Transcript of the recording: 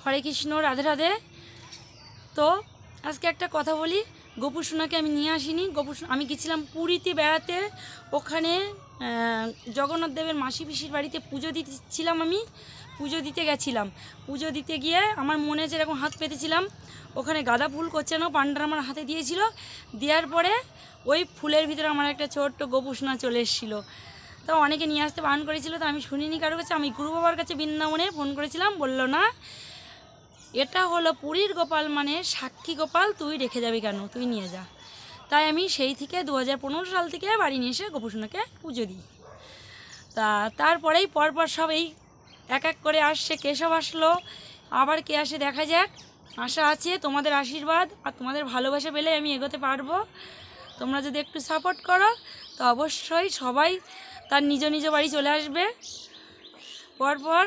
হরে কৃষ্ণ, রাধে রাধে। তো আজকে একটা কথা বলি, গোপু সোনাকে আমি নিয়ে আসিনি। আমি গেছিলাম পুরীতে বেড়াতে। ওখানে জগন্নাথ দেবের মাসি পিসির বাড়িতে পুজো দিতেছিলাম। আমি পুজো দিতে গেছিলাম। পুজো দিতে গিয়ে আমার মনে যেরকম হাত পেতেছিলাম, ওখানে গাঁদা ফুল কোচানো পান্ডার আমার হাতে দিয়েছিল। দেওয়ার পরে ওই ফুলের ভিতরে আমার একটা ছোট্ট গোপু সোনা চলে এসেছিলো। তো অনেকে নিয়ে আসতে বারণ করেছিল, তো আমি শুনিনি কারোর কাছে। আমি গুরু বাবার কাছে বৃন্দাবনে ফোন করেছিলাম, বললো না, এটা হলো পুরীর গোপাল, মানে সাক্ষী গোপাল, তুই রেখে যাবি কেন, তুই নিয়ে যা। তাই আমি সেই থেকে 2015 সাল থেকে বাড়ি নিয়ে এসে গোপু সোনাকে পুজো দিই। তারপরেই পরপর সব এই এক এক করে আসছে। কেশব আসলো, আবার কে আসে দেখা যাক। আশা আছে তোমাদের আশীর্বাদ আর তোমাদের ভালোবাসা পেলে আমি এগোতে পারবো। তোমরা যদি একটু সাপোর্ট করো তো অবশ্যই সবাই তার নিজ নিজ বাড়ি চলে আসবে। পরপর